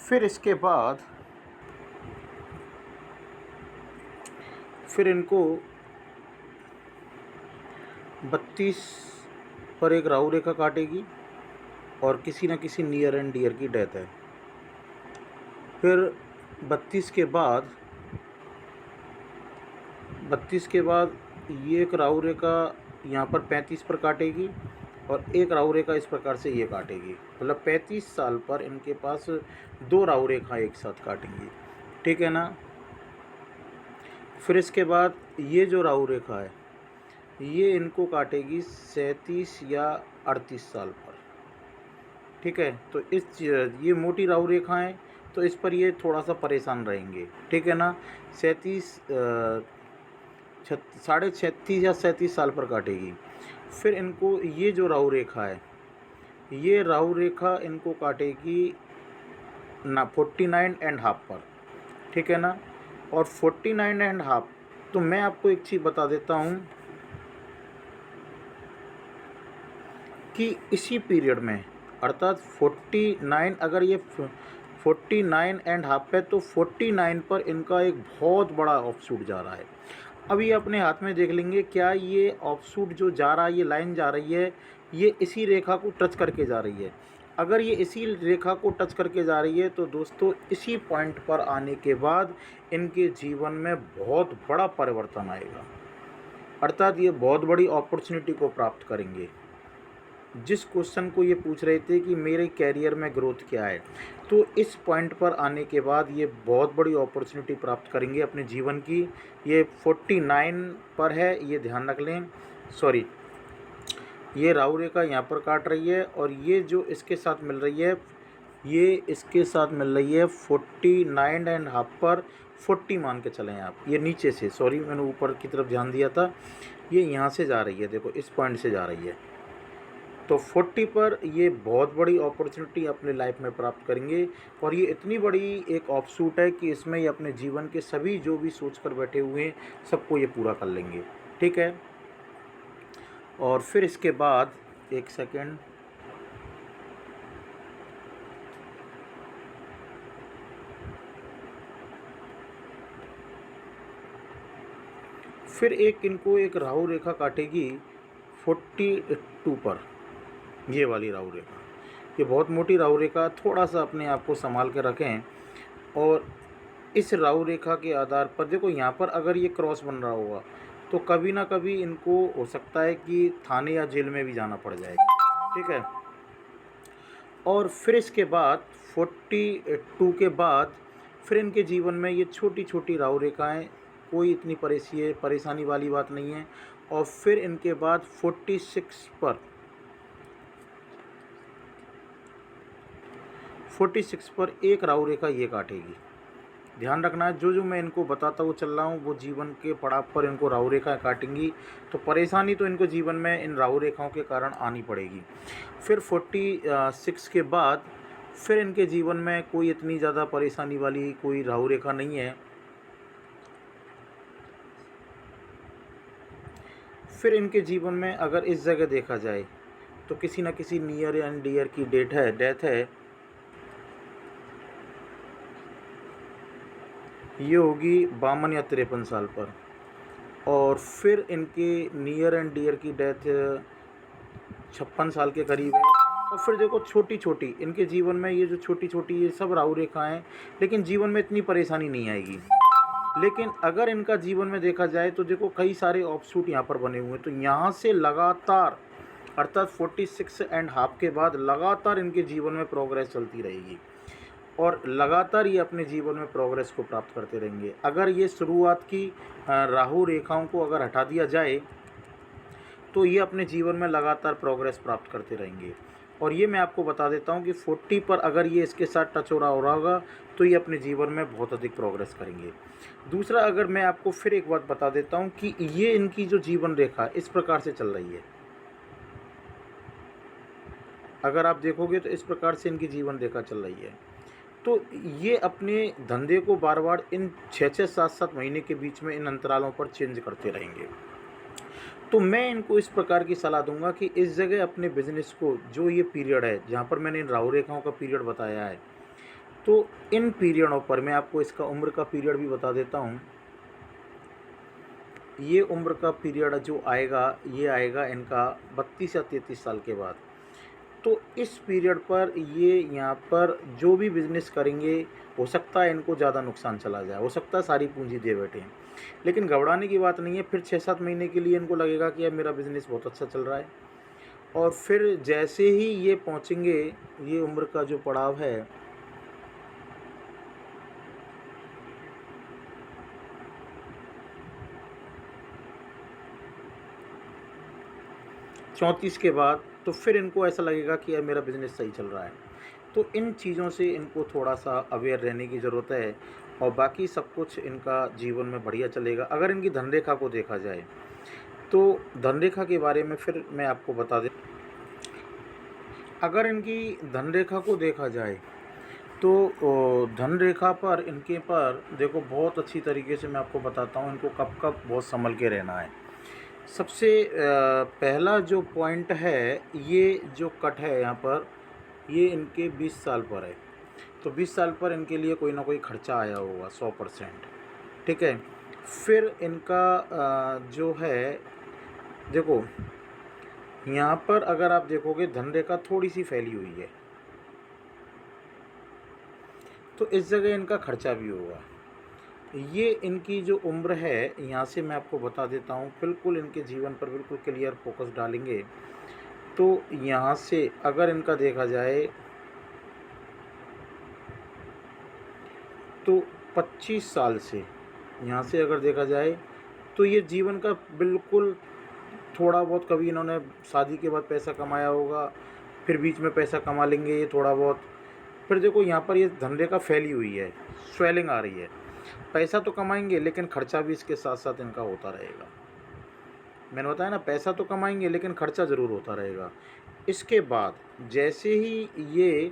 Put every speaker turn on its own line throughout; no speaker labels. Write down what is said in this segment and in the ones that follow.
फिर इसके बाद फिर इनको 32 पर एक राहु रेखा काटेगी और किसी न किसी नियर एंड डियर की डेथ है। फिर 32 के बाद 32 के बाद ये एक राहु रेखा यहाँ पर 35 पर काटेगी और एक राहु रेखा इस प्रकार से ये काटेगी। मतलब 35 साल पर इनके पास 2 राहु रेखा एक साथ काटेंगी, ठीक है ना। फिर इसके बाद ये जो राहु रेखा है ये इनको काटेगी 37 या 38 साल पर, ठीक है। तो ये मोटी राहु रेखाएं, तो इस पर ये थोड़ा सा परेशान रहेंगे, ठीक है ना। 36 या 37 साल पर काटेगी। फिर इनको ये जो राहु रेखा है ये राहु रेखा इनको काटेगी ना 49.5 पर, ठीक है ना। और 49.5, तो मैं आपको एक चीज़ बता देता हूँ कि इसी पीरियड में अर्थात 49, अगर ये 49.5 पे, तो 49 पर इनका एक बहुत बड़ा ऑफशूट जा रहा है। अब ये अपने हाथ में देख लेंगे क्या ये ऑफशूट जो जा रहा है, ये लाइन जा रही है, ये इसी रेखा को टच करके जा रही है। अगर ये इसी रेखा को टच करके जा रही है तो दोस्तों इसी पॉइंट पर आने के बाद इनके जीवन में बहुत बड़ा परिवर्तन आएगा, अर्थात ये बहुत बड़ी अपॉर्चुनिटी को प्राप्त करेंगे। जिस क्वेश्चन को ये पूछ रहे थे कि मेरे कैरियर में ग्रोथ क्या है, तो इस पॉइंट पर आने के बाद ये बहुत बड़ी अपॉर्चुनिटी प्राप्त करेंगे अपने जीवन की। ये 49 पर है, ये ध्यान रख लें। सॉरी, ये राहु रेखा यहाँ पर काट रही है और ये जो इसके साथ मिल रही है ये इसके साथ मिल रही है 49.5 पर। 40 मान के चलें आप, ये नीचे से, सॉरी मैंने ऊपर की तरफ ध्यान दिया था, ये यहाँ से जा रही है, देखो इस पॉइंट से जा रही है। तो 40 पर ये बहुत बड़ी अपॉर्चुनिटी अपने लाइफ में प्राप्त करेंगे और ये इतनी बड़ी एक ऑफशूट है कि इसमें ये अपने जीवन के सभी जो भी सोच कर बैठे हुए हैं सबको ये पूरा कर लेंगे, ठीक है। और फिर इसके बाद एक सेकेंड, फिर इनको एक राहु रेखा काटेगी 42 पर, ये वाली राहु रेखा, ये बहुत मोटी राहु रेखा। थोड़ा सा अपने आप को संभाल के रखें। और इस राहु रेखा के आधार पर देखो यहाँ पर अगर ये क्रॉस बन रहा होगा तो कभी ना कभी इनको हो सकता है कि थाने या जेल में भी जाना पड़ जाए, ठीक है। और फिर इसके बाद 42 के बाद फिर इनके जीवन में ये छोटी छोटी राहु रेखाएँ, कोई इतनी परेशानी वाली बात नहीं है। और फिर इनके बाद 46 पर एक राहु रेखा ये काटेगी। ध्यान रखना है, जो जो मैं इनको बताता हुआ चल रहा हूँ वो जीवन के पड़ाव पर इनको राहु रेखाएँ काटेंगी, तो परेशानी तो इनको जीवन में इन राहु रेखाओं के कारण आनी पड़ेगी। फिर 46 के बाद फिर इनके जीवन में कोई इतनी ज़्यादा परेशानी वाली कोई राहु रेखा नहीं है। फिर इनके जीवन में अगर इस जगह देखा जाए तो किसी न किसी नियर एंड डियर की डेथ है, ये होगी 52 या 53 साल पर। और फिर इनके नियर एंड डियर की डेथ 56 साल के करीब है। और फिर देखो छोटी छोटी इनके जीवन में ये जो छोटी छोटी ये सब राहु रेखाएं, लेकिन जीवन में इतनी परेशानी नहीं आएगी। लेकिन अगर इनका जीवन में देखा जाए तो देखो कई सारे ऑफशूट यहाँ पर बने हुए हैं, तो यहाँ से लगातार अर्थात 46.5 के बाद लगातार इनके जीवन में प्रोग्रेस चलती रहेगी और लगातार ये अपने जीवन में प्रोग्रेस को प्राप्त करते रहेंगे। अगर ये शुरुआत की राहु रेखाओं को अगर हटा दिया जाए तो ये अपने जीवन में लगातार प्रोग्रेस प्राप्त करते रहेंगे। और ये मैं आपको बता देता हूँ कि 40 पर अगर ये इसके साथ टच हो रहा होगा तो ये अपने जीवन में बहुत अधिक प्रोग्रेस करेंगे। दूसरा, अगर मैं आपको फिर एक बात बता देता हूँ कि ये इनकी जो जीवन रेखा इस प्रकार से चल रही है, अगर आप देखोगे तो इस प्रकार से इनकी जीवन रेखा चल रही है। तो ये अपने धंधे को बार बार इन 6-6, 7-7 महीने के बीच में इन अंतरालों पर चेंज करते रहेंगे। तो मैं इनको इस प्रकार की सलाह दूंगा कि इस जगह अपने बिजनेस को, जो ये पीरियड है जहाँ पर मैंने इन राहु रेखाओं का पीरियड बताया है, तो इन पीरियडों पर मैं आपको इसका उम्र का पीरियड भी बता देता हूँ। ये उम्र का पीरियड जो आएगा, ये आएगा इनका 32 या 33 साल के बाद। तो इस पीरियड पर ये यहाँ पर जो भी बिज़नेस करेंगे, हो सकता है इनको ज़्यादा नुकसान चला जाए, हो सकता है सारी पूंजी दे बैठें, लेकिन घबराने की बात नहीं है। फिर 6-7 महीने के लिए इनको लगेगा कि यार मेरा बिज़नेस बहुत अच्छा चल रहा है, और फिर जैसे ही ये पहुँचेंगे, ये उम्र का जो पड़ाव है, चौंतीस के बाद, तो फिर इनको ऐसा लगेगा कि यार मेरा बिज़नेस सही चल रहा है। तो इन चीज़ों से इनको थोड़ा-सा अवेयर रहने की ज़रूरत है, और बाकी सब कुछ इनका जीवन में बढ़िया चलेगा। अगर इनकी धनरेखा को देखा जाए, तो धनरेखा के बारे में फिर मैं आपको बता दें। अगर इनकी धनरेखा को देखा जाए, तो धनरेखा पर इनके पर देखो, बहुत अच्छी तरीके से मैं आपको बताता हूँ इनको कब-कब बहुत सँभल के रहना है। सबसे पहला जो पॉइंट है, ये जो कट है यहाँ पर, ये इनके 20 साल पर है। तो 20 साल पर इनके लिए कोई ना कोई खर्चा आया होगा 100%, ठीक है। फिर इनका जो है, देखो यहाँ पर अगर आप देखोगे धनरेखा थोड़ी सी फैली हुई है, तो इस जगह इनका खर्चा भी होगा। ये इनकी जो उम्र है, यहाँ से मैं आपको बता देता हूँ, बिल्कुल इनके जीवन पर बिल्कुल क्लियर फोकस डालेंगे। तो यहाँ से अगर इनका देखा जाए, तो 25 साल से यहाँ से अगर देखा जाए, तो ये जीवन का बिल्कुल थोड़ा बहुत, कभी इन्होंने शादी के बाद पैसा कमाया होगा, फिर बीच में पैसा कमा लेंगे ये थोड़ा बहुत। फिर देखो यहाँ पर ये धनरेखा फैली हुई है, स्वेलिंग आ रही है। पैसा तो कमाएंगे, लेकिन खर्चा भी इसके साथ साथ इनका होता रहेगा। मैंने बताया ना, पैसा तो कमाएंगे लेकिन खर्चा ज़रूर होता रहेगा। इसके बाद जैसे ही ये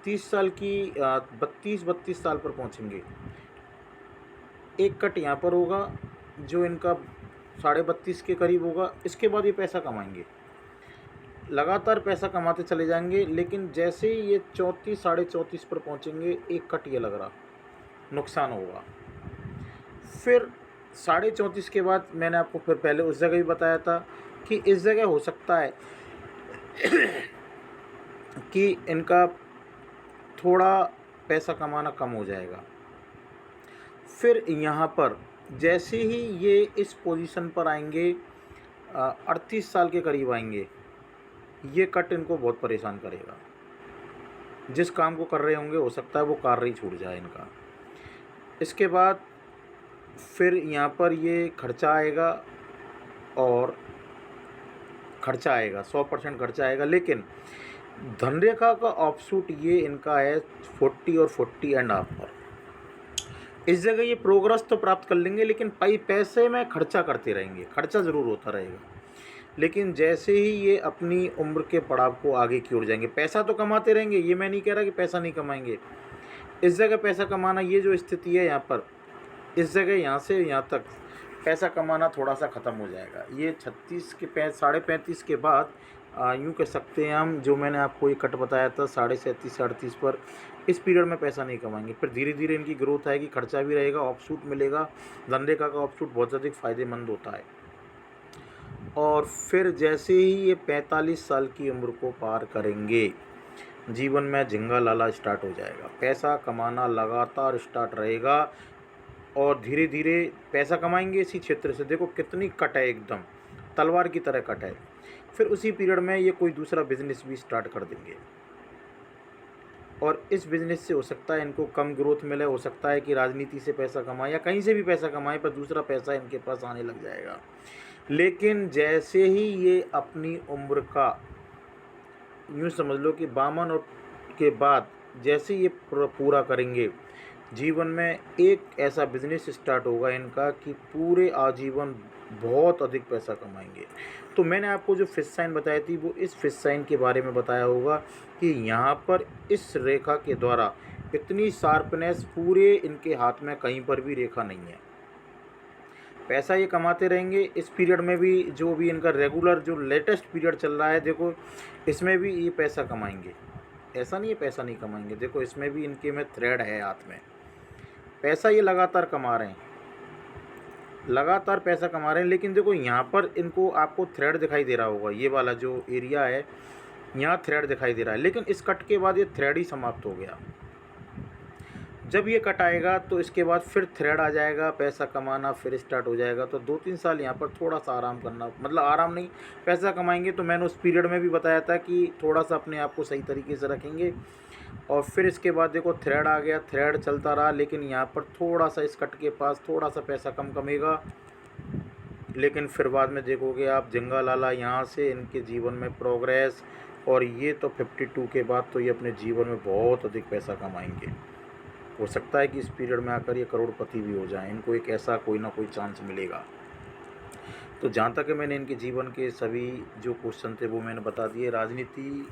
30 साल की 32 साल पर पहुँचेंगे, एक कट यहाँ पर होगा जो इनका 32.5 के करीब होगा। इसके बाद ये पैसा कमाएंगे, लगातार पैसा कमाते चले जाएंगे, लेकिन जैसे ही ये 34 साढ़े 34 पर पहुँचेंगे, एक कट ये लग रहा, नुकसान होगा। फिर 34.5 के बाद मैंने आपको फिर पहले उस जगह भी बताया था कि इस जगह हो सकता है कि इनका थोड़ा पैसा कमाना कम हो जाएगा। फिर यहाँ पर जैसे ही ये इस पोजीशन पर आएंगे, 38 साल के करीब आएंगे, ये कट इनको बहुत परेशान करेगा। जिस काम को कर रहे होंगे, हो सकता है वो कार्य ही छूट जाए इनका। इसके बाद फिर यहाँ पर ये खर्चा आएगा, और खर्चा आएगा 100% खर्चा आएगा। लेकिन धनरेखा का ऑफशूट ये इनका है 40 और 40.5 पर। इस जगह ये प्रोग्रेस तो प्राप्त कर लेंगे, लेकिन पैसे में खर्चा करते रहेंगे, खर्चा ज़रूर होता रहेगा। लेकिन जैसे ही ये अपनी उम्र के पड़ाव को आगे की ओर जाएंगे, पैसा तो कमाते रहेंगे, ये मैं नहीं कह रहा कि पैसा नहीं कमाएंगे। इस जगह पैसा कमाना, ये जो स्थिति है यहाँ पर, इस जगह यहाँ से यहाँ तक पैसा कमाना थोड़ा सा ख़त्म हो जाएगा। ये 36 के साढ़े 35 के बाद यूँ कह सकते हैं हम, जो मैंने आपको ये कट बताया था 37 38 पर, इस पीरियड में पैसा नहीं कमाएंगे। फिर धीरे धीरे इनकी ग्रोथ आएगी, खर्चा भी रहेगा, ऑफशूट मिलेगा। धनरेखा का ऑफशूट बहुत अधिक फ़ायदेमंद होता है। और फिर जैसे ही ये 45 साल की उम्र को पार करेंगे, जीवन में झिंगा लाला स्टार्ट हो जाएगा। पैसा कमाना लगातार स्टार्ट रहेगा, और धीरे धीरे पैसा कमाएंगे इसी क्षेत्र से। देखो कितनी कट है, एकदम तलवार की तरह कट है। फिर उसी पीरियड में ये कोई दूसरा बिजनेस भी स्टार्ट कर देंगे, और इस बिज़नेस से हो सकता है इनको कम ग्रोथ मिले, हो सकता है कि राजनीति से पैसा कमाए या कहीं से भी पैसा कमाए, पर दूसरा पैसा इनके पास आने लग जाएगा। लेकिन जैसे ही ये अपनी उम्र का, यूँ समझ लो कि 52 और के बाद जैसे ये पूरा करेंगे, जीवन में एक ऐसा बिज़नेस स्टार्ट होगा इनका कि पूरे आजीवन बहुत अधिक पैसा कमाएंगे। तो मैंने आपको जो फिश साइन बताई थी, वो इस फिश साइन के बारे में बताया होगा कि यहाँ पर इस रेखा के द्वारा इतनी शार्पनेस पूरे इनके हाथ में कहीं पर भी रेखा नहीं है। पैसा ये कमाते रहेंगे। इस पीरियड में भी जो भी इनका रेगुलर जो लेटेस्ट पीरियड चल रहा है, देखो इसमें भी ये पैसा कमाएंगे। ऐसा नहीं है पैसा नहीं कमाएंगे, देखो इसमें भी इनके में थ्रेड है हाथ में। पैसा ये लगातार कमा रहे हैं, लगातार पैसा कमा रहे हैं, लेकिन देखो यहाँ पर इनको आपको थ्रेड दिखाई दे रहा होगा, ये वाला जो एरिया है यहाँ थ्रेड दिखाई दे रहा है, लेकिन इस कट के बाद ये थ्रेड ही समाप्त हो गया। जब ये कट आएगा तो इसके बाद फिर थ्रेड आ जाएगा, पैसा कमाना फिर स्टार्ट हो जाएगा। तो 2-3 साल यहाँ पर थोड़ा सा आराम करना, मतलब आराम नहीं, पैसा कमाएंगे। तो मैंने उस पीरियड में भी बताया था कि थोड़ा सा अपने आप को सही तरीके से रखेंगे। और फिर इसके बाद देखो थ्रेड आ गया, थ्रेड चलता रहा, लेकिन यहाँ पर थोड़ा सा इस कट के पास थोड़ा सा पैसा कम कमेगा, लेकिन फिर बाद में देखोगे आप जिंगा लाला यहाँ से इनके जीवन में प्रोग्रेस। और ये तो 52 के बाद तो ये अपने जीवन में बहुत अधिक पैसा कमाएंगे। हो सकता है कि इस पीरियड में आकर ये करोड़पति भी हो जाएं, इनको एक ऐसा कोई ना कोई चांस मिलेगा। तो जहाँ तक मैंने इनके जीवन के सभी जो क्वेश्चन थे वो मैंने बता दिए। राजनीति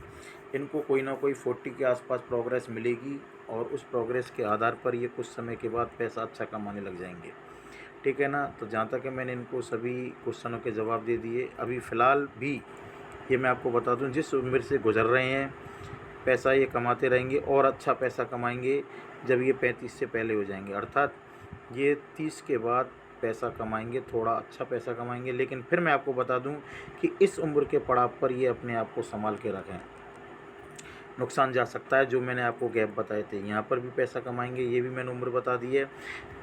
इनको कोई ना कोई 40 के आसपास प्रोग्रेस मिलेगी, और उस प्रोग्रेस के आधार पर ये कुछ समय के बाद पैसा अच्छा कमाने लग जाएंगे, ठीक है ना। तो जहाँ तक मैंने इनको सभी क्वेश्चनों के जवाब दे दिए। अभी फ़िलहाल भी ये मैं आपको बता दूं, जिस उम्र से गुजर रहे हैं पैसा ये कमाते रहेंगे, और अच्छा पैसा कमाएंगे जब ये 35 से पहले हो जाएंगे, अर्थात ये 30 के बाद पैसा कमाएंगे, थोड़ा अच्छा पैसा कमाएंगे। लेकिन फिर मैं आपको बता दूं कि इस उम्र के पड़ाव पर ये अपने आप को संभाल के रखें, नुकसान जा सकता है। जो मैंने आपको गैप बताए थे, यहाँ पर भी पैसा कमाएंगे, ये भी मैंने उम्र बता दी है।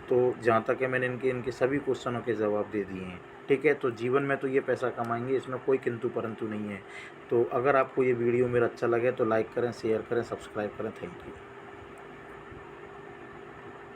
तो जहाँ तक है मैंने इनके सभी क्वेश्चनों के जवाब दे दिए हैं, ठीक है। तो जीवन में तो ये पैसा कमाएंगे, इसमें कोई किंतु परंतु नहीं है। तो अगर आपको ये वीडियो मेरा अच्छा लगे तो लाइक करें, शेयर करें, सब्सक्राइब करें। Thank you.